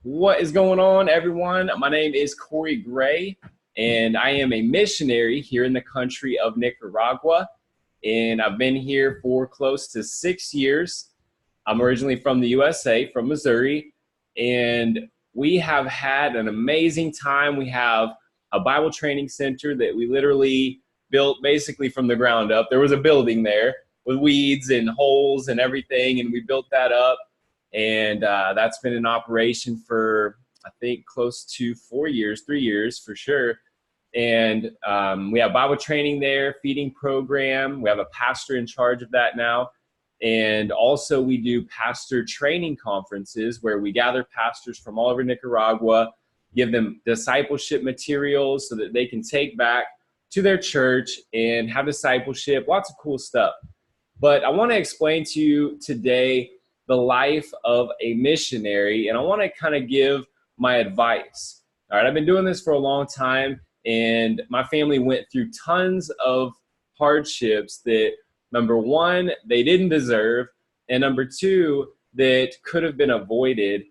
What is going on, everyone? My name is Corey Gray, and I am a missionary here in the country of Nicaragua. And I've been here for close to 6 years. I'm originally from the USA, from Missouri, and we have had an amazing time. We have a Bible training center that we literally built basically from the ground up. There was a building there with weeds and holes and everything, and we built that up. And that's been in operation for, I think, close to 4 years, 3 years for sure. And we have Bible training there, feeding program. We have a pastor in charge of that now. And also we do pastor training conferences where we gather pastors from all over Nicaragua, give them discipleship materials so that they can take back to their church and have discipleship, lots of cool stuff. But I want to explain to you today the life of a missionary, and I want to kind of give my advice. All right, I've been doing this for a long time, and my family went through tons of hardships that, number one, they didn't deserve, and number two, that could have been avoided.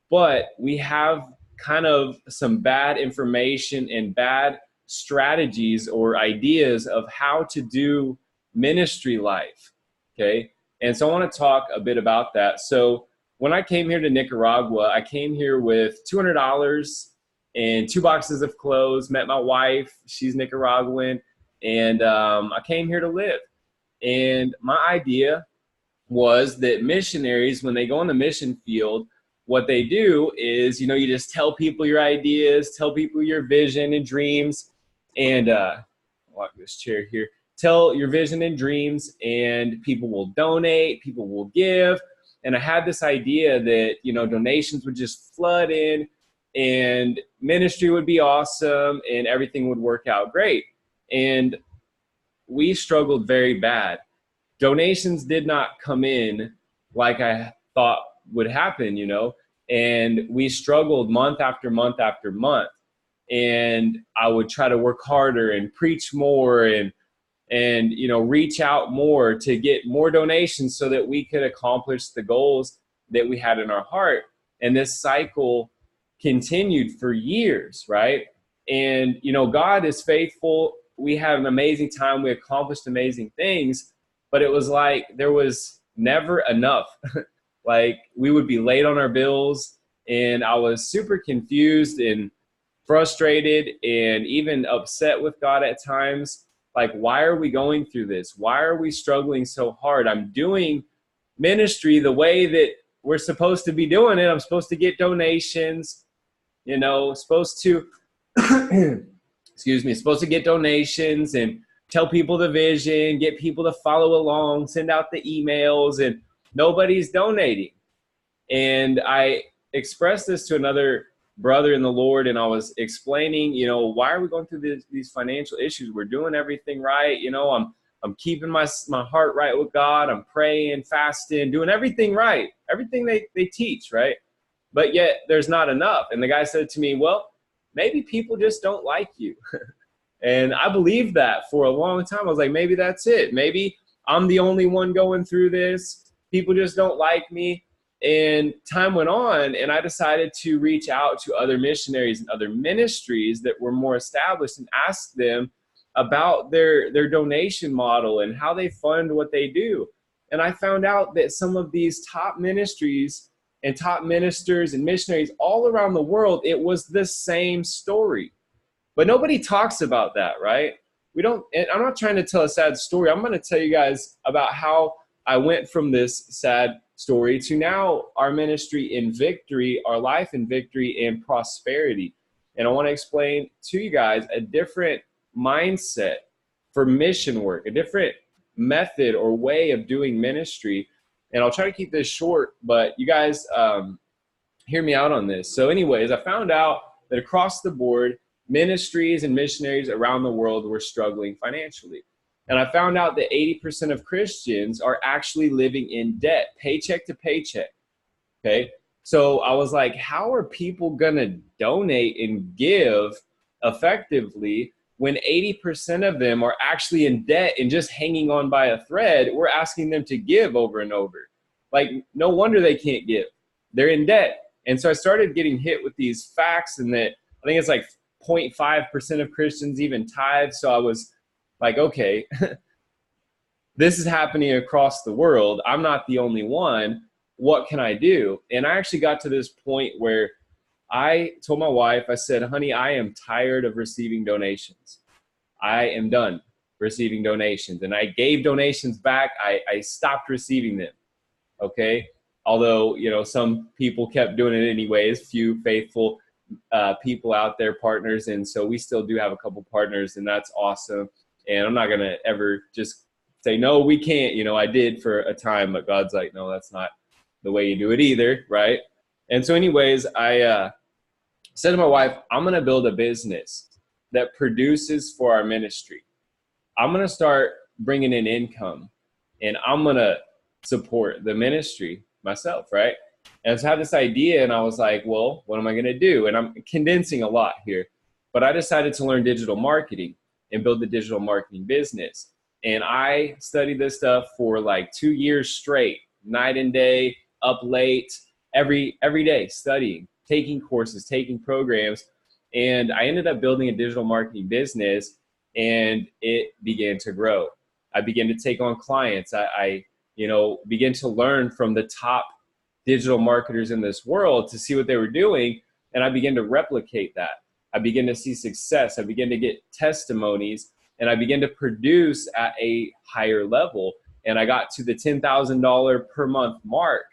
But we have kind of some bad information and bad strategies or ideas of how to do ministry life. Okay. And so I want to talk a bit about that. So when I came here to Nicaragua, I came here with $200 and 2 boxes of clothes, met my wife, she's Nicaraguan, and I came here to live. And my idea was that missionaries, when they go on the mission field, what they do is, you just tell people your ideas, tell people your vision and dreams, and walk this chair here. Tell your vision and dreams, and people will donate, people will give. And I had this idea that, donations would just flood in and ministry would be awesome and everything would work out great. And we struggled very bad. Donations did not come in like I thought would happen, and we struggled month after month after month. And I would try to work harder and preach more and reach out more to get more donations so that we could accomplish the goals that we had in our heart. And this cycle continued for years, right? And, God is faithful. We had an amazing time. We accomplished amazing things, but it was like there was never enough. Like we would be late on our bills, and I was super confused and frustrated and even upset with God at times. Like, why are we going through this? Why are we struggling so hard? I'm doing ministry the way that we're supposed to be doing it. I'm supposed to get donations, supposed to, supposed to get donations and tell people the vision, get people to follow along, send out the emails, and nobody's donating. And I expressed this to another brother in the Lord, and I was explaining, why are we going through these financial issues? We're doing everything right. I'm keeping my heart right with God. I'm praying, fasting, doing everything right, everything they teach, right? But yet there's not enough. And the guy said to me, well, maybe people just don't like you. And I believed that for a long time. I was like, maybe that's it. Maybe I'm the only one going through this. People just don't like me. And time went on, and I decided to reach out to other missionaries and other ministries that were more established and ask them about their donation model and how they fund what they do. And I found out that some of these top ministries and top ministers and missionaries all around the world, it was the same story. But nobody talks about that, right? We don't, and I'm not trying to tell a sad story. I'm going to tell you guys about how I went from this sad story to now our ministry in victory, our life in victory and prosperity. And I want to explain to you guys a different mindset for mission work, a different method or way of doing ministry. And I'll try to keep this short, but you guys hear me out on this. So anyways, I found out that across the board, ministries and missionaries around the world were struggling financially. And I found out that 80% of Christians are actually living in debt, paycheck to paycheck. Okay. So I was like, how are people going to donate and give effectively when 80% of them are actually in debt and just hanging on by a thread? We're asking them to give over and over. Like, no wonder they can't give. They're in debt. And so I started getting hit with these facts, and that I think it's like 0.5% of Christians even tithe. So I was like, okay, this is happening across the world. I'm not the only one. What can I do? And I actually got to this point where I told my wife, I said, honey, I am tired of receiving donations. I am done receiving donations. And I gave donations back. I stopped receiving them. Okay. Although, you know, some people kept doing it anyways, few faithful people out there, partners. And so we still do have a couple partners, and that's awesome. And I'm not going to ever just say, no, we can't. You know, I did for a time, but God's like, no, that's not the way you do it either. Right. And so anyways, I said to my wife, I'm going to build a business that produces for our ministry. I'm going to start bringing in income, and I'm going to support the ministry myself, right? And so I had this idea, and I was like, well, what am I going to do? And I'm condensing a lot here, but I decided to learn digital marketing and build the digital marketing business. And I studied this stuff for like 2 years straight, night and day, up late, every day studying, taking courses, taking programs. And I ended up building a digital marketing business, and it began to grow. I began to take on clients. I began to learn from the top digital marketers in this world to see what they were doing. And I began to replicate that. I began to see success. I began to get testimonies, and I began to produce at a higher level. And I got to the $10,000 per month mark,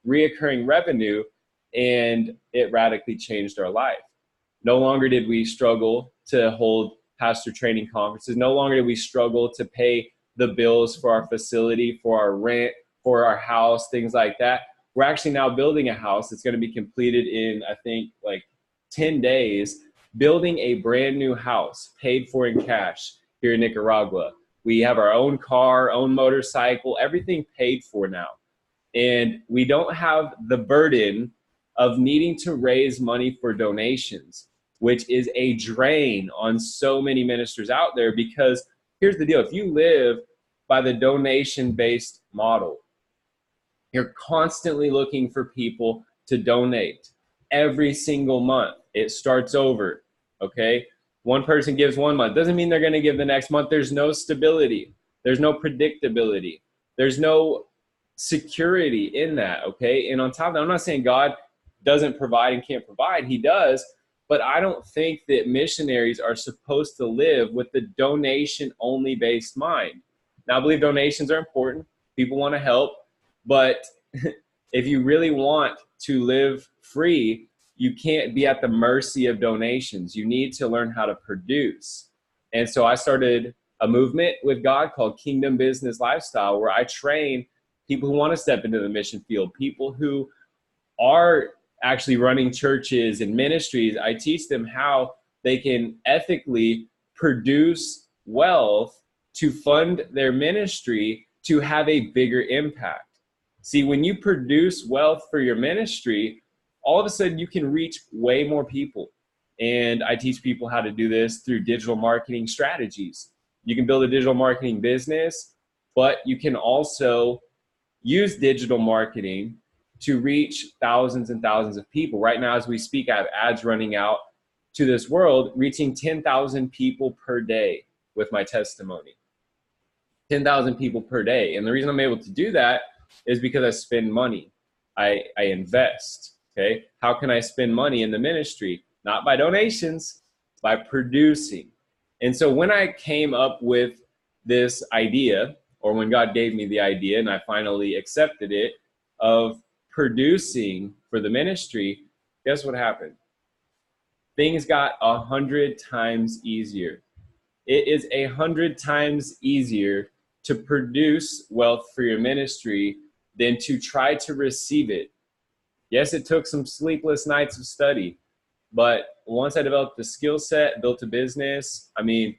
reoccurring revenue, and it radically changed our life. No longer did we struggle to hold pastor training conferences. No longer did we struggle to pay the bills for our facility, for our rent, for our house, things like that. We're actually now building a house that's going to be completed in, I think, like 10 days, building a brand new house paid for in cash here in Nicaragua. We have our own car, own motorcycle, everything paid for now. And we don't have the burden of needing to raise money for donations, which is a drain on so many ministers out there. Because here's the deal. If you live by the donation-based model, you're constantly looking for people to donate every single month. It starts over, okay? One person gives 1 month. Doesn't mean they're going to give the next month. There's no stability. There's no predictability. There's no security in that, okay? And on top of that, I'm not saying God doesn't provide and can't provide. He does. But I don't think that missionaries are supposed to live with the donation-only based mind. Now, I believe donations are important. People want to help. But if you really want to live free, you can't be at the mercy of donations. You need to learn how to produce. And so I started a movement with God called Kingdom Business Lifestyle, where I train people who want to step into the mission field, people who are actually running churches and ministries. I teach them how they can ethically produce wealth to fund their ministry to have a bigger impact. See, when you produce wealth for your ministry, all of a sudden you can reach way more people. And I teach people how to do this through digital marketing strategies. You can build a digital marketing business, but you can also use digital marketing to reach thousands and thousands of people. Right now, as we speak, I have ads running out to this world, reaching 10,000 people per day with my testimony. 10,000 people per day. And the reason I'm able to do that is because I spend money. I invest, okay? How can I spend money in the ministry? Not by donations, by producing. And so when I came up with this idea, or when God gave me the idea and I finally accepted it, of producing for the ministry, guess what happened? Things got 100 times easier. It is 100 times easier to produce wealth for your ministry than to try to receive it. Yes, it took some sleepless nights of study, but once I developed the skill set, built a business, I mean,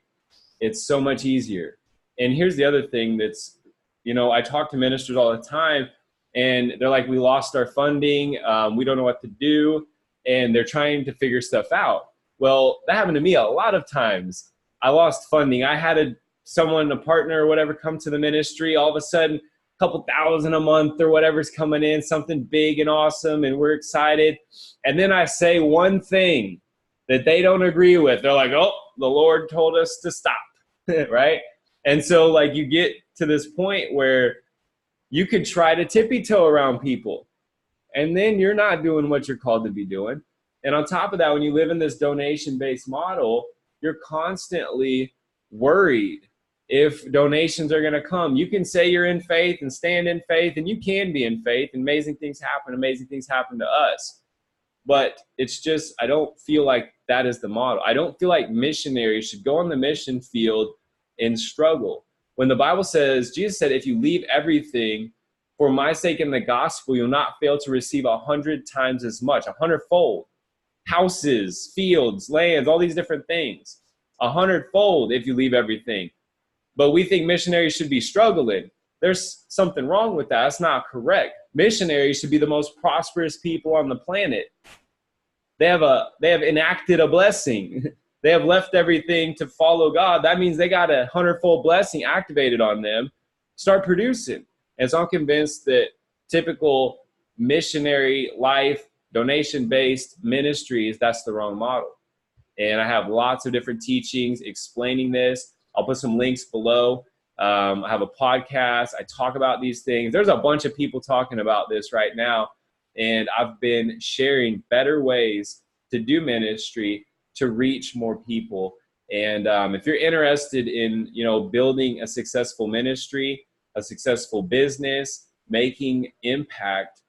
it's so much easier. And here's the other thing that's, I talk to ministers all the time, and they're like, we lost our funding, we don't know what to do, and they're trying to figure stuff out. Well, that happened to me a lot of times. I lost funding. I had a partner or whatever come to the ministry. All of a sudden, couple thousand a month or whatever's coming in, something big and awesome, and we're excited. And then I say one thing that they don't agree with. They're like, oh, the Lord told us to stop, right? And so like you get to this point where you could try to tippy toe around people, and then you're not doing what you're called to be doing. And on top of that, when you live in this donation-based model, you're constantly worried if donations are going to come. You can say you're in faith and stand in faith, and you can be in faith. Amazing things happen to us. But it's just, I don't feel like that is the model. I don't feel like missionaries should go on the mission field and struggle. When the Bible says, Jesus said, if you leave everything for my sake in the gospel, you'll not fail to receive 100 times as much, 100-fold. Houses, fields, lands, all these different things, 100-fold if you leave everything. But we think missionaries should be struggling. There's something wrong with that. That's not correct. Missionaries should be the most prosperous people on the planet. They have enacted a blessing. They have left everything to follow God. That means they got a 100-fold blessing activated on them. Start producing. And so I'm convinced that typical missionary life, donation-based ministries, that's the wrong model. And I have lots of different teachings explaining this. I'll put some links below. I have a podcast. I talk about these things. There's a bunch of people talking about this right now. And I've been sharing better ways to do ministry to reach more people. And if you're interested in, building a successful ministry, a successful business, making impact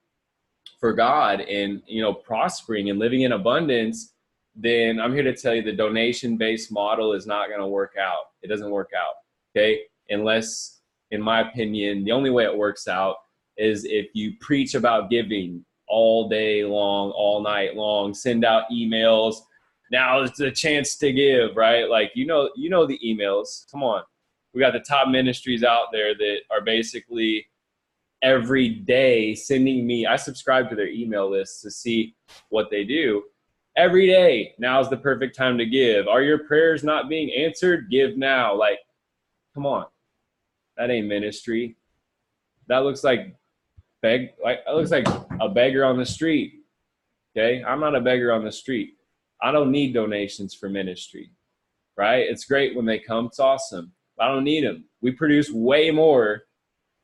for God and, prospering and living in abundance, then I'm here to tell you the donation-based model is not going to work out. It doesn't work out, okay? Unless, in my opinion, the only way it works out is if you preach about giving all day long, all night long, send out emails. Now is the chance to give, right? Like, the emails. Come on. We got the top ministries out there that are basically every day sending me. I subscribe to their email list to see what they do. Every day, now's the perfect time to give. Are your prayers not being answered? Give now. Like, come on. That ain't ministry. That looks like a beggar on the street. Okay? I'm not a beggar on the street. I don't need donations for ministry, right? It's great when they come. It's awesome. I don't need them. We produce way more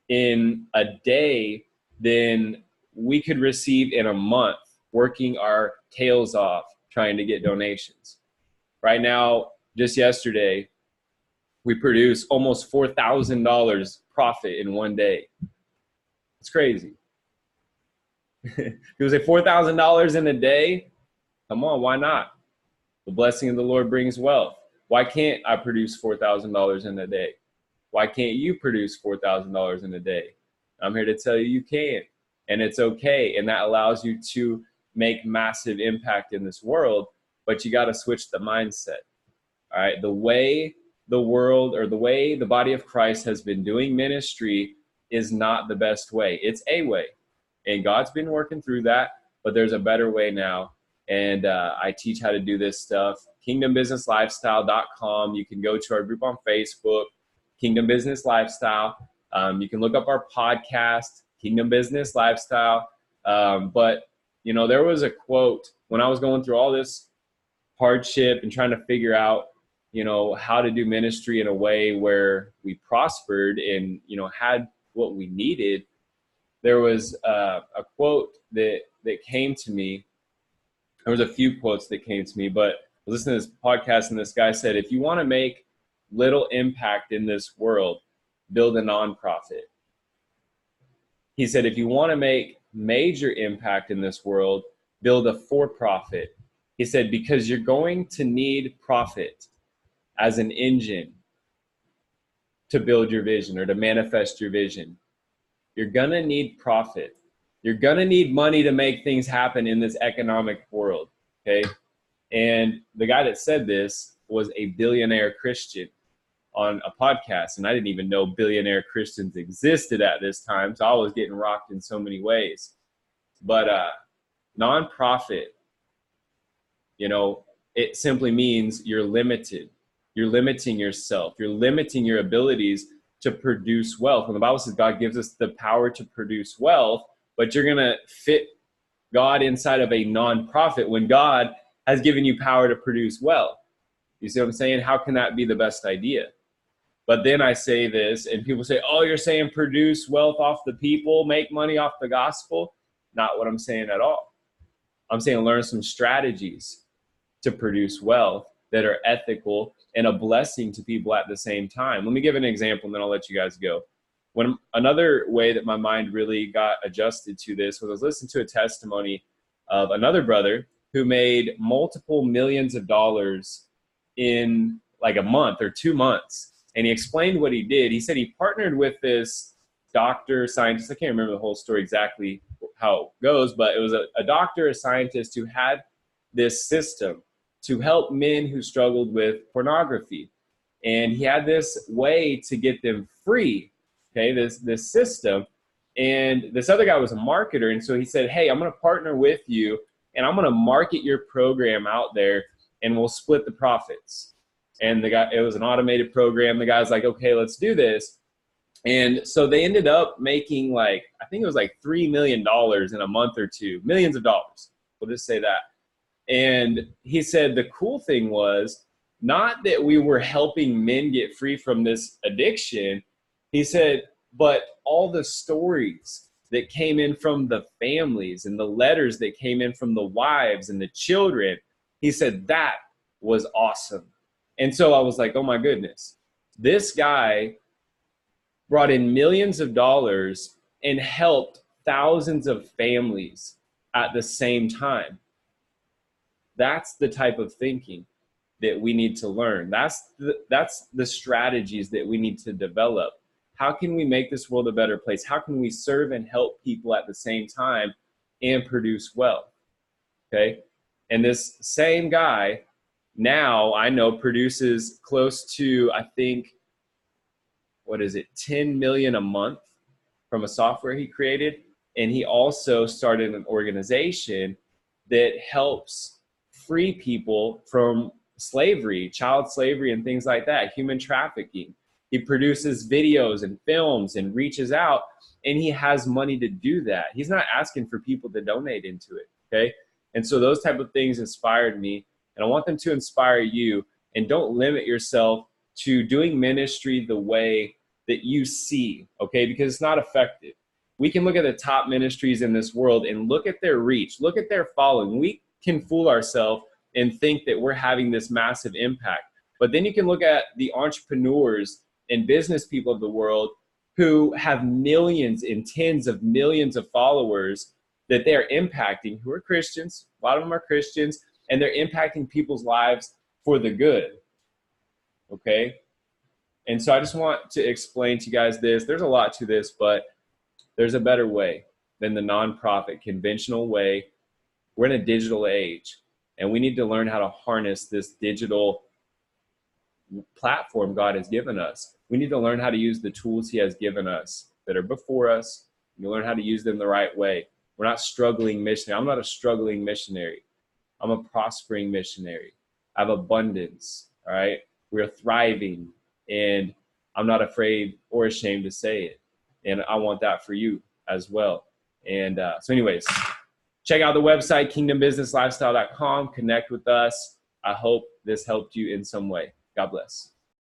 in a day than we could receive in a month, working our tails off trying to get donations. Right now, just yesterday, we produced almost $4,000 profit in one day. It's crazy. It was a $4,000 in a day. Come on, why not? The blessing of the Lord brings wealth. Why can't I produce $4,000 in a day? Why can't you produce $4,000 in a day? I'm here to tell you you can, and it's okay. And that allows you to make massive impact in this world, but you got to switch the mindset. All right. The way the world, or the way the body of Christ has been doing ministry, is not the best way. It's a way, and God's been working through that, but there's a better way now. And I teach how to do this stuff. KingdomBusinessLifestyle.com. You can go to our group on Facebook, Kingdom Business Lifestyle. You can look up our podcast, Kingdom Business Lifestyle. But, there was a quote when I was going through all this hardship and trying to figure out, how to do ministry in a way where we prospered and, had what we needed. There was a quote that came to me. There was a few quotes that came to me, but I was listening to this podcast, and this guy said, if you want to make little impact in this world, build a nonprofit. He said, if you want to make major impact in this world, build a for-profit. He said, because you're going to need profit as an engine to build your vision or to manifest your vision. You're going to need profit. You're going to need money to make things happen in this economic world, okay? And the guy that said this was a billionaire Christian on a podcast, and I didn't even know billionaire Christians existed at this time, so I was getting rocked in so many ways. But nonprofit, it simply means you're limited. You're limiting yourself. You're limiting your abilities to produce wealth. And the Bible says God gives us the power to produce wealth, but you're going to fit God inside of a nonprofit when God has given you power to produce wealth. You see what I'm saying? How can that be the best idea? But then I say this, and people say, oh, you're saying produce wealth off the people, make money off the gospel. Not what I'm saying at all. I'm saying learn some strategies to produce wealth that are ethical and a blessing to people at the same time. Let me give an example, and then I'll let you guys go. When another way that my mind really got adjusted to this was I was listening to a testimony of another brother who made multiple millions of dollars in like a month or 2 months. And he explained what he did. He said he partnered with this doctor, scientist. I can't remember the whole story exactly how it goes, but it was a doctor, a scientist who had this system to help men who struggled with pornography. And he had this way to get them free, okay, this system. And this other guy was a marketer. And so he said, hey, I'm going to partner with you, and I'm going to market your program out there, and we'll split the profits. And the guy, it was an automated program. The guy's like, okay, let's do this. And so they ended up making like, I think it was like $3 million in a month or two, millions of dollars. We'll just say that. And he said the cool thing was not that we were helping men get free from this addiction. He said, but all the stories that came in from the families and the letters that came in from the wives and the children, he said that was awesome. And so I was like, oh my goodness, this guy brought in millions of dollars and helped thousands of families at the same time. That's the type of thinking that we need to learn. That's the strategies that we need to develop. How can we make this world a better place? How can we serve and help people at the same time and produce wealth? Okay. And this same guy now I know produces close to, I think, 10 million a month from a software he created. And he also started an organization that helps free people from slavery, child slavery, and things like that, human trafficking. He produces videos and films and reaches out, and he has money to do that. He's not asking for people to donate into it, okay? And so those type of things inspired me, and I want them to inspire you. And don't limit yourself to doing ministry the way that you see, okay? Because it's not effective. We can look at the top ministries in this world and look at their reach, look at their following. We can fool ourselves and think that we're having this massive impact. But then you can look at the entrepreneurs and business people of the world who have millions and tens of millions of followers that they're impacting, who are Christians. A lot of them are Christians, and they're impacting people's lives for the good, okay? And so I just want to explain to you guys this. There's a lot to this, but there's a better way than the nonprofit, conventional way. We're in a digital age, and we need to learn how to harness this digital platform God has given us. We need to learn how to use the tools he has given us that are before us. We learn how to use them the right way. We're not struggling missionary. I'm not a struggling missionary. I'm a prospering missionary. I have abundance, all right? We're thriving, and I'm not afraid or ashamed to say it. And I want that for you as well. And so anyways, check out the website, kingdombusinesslifestyle.com. Connect with us. I hope this helped you in some way. God bless.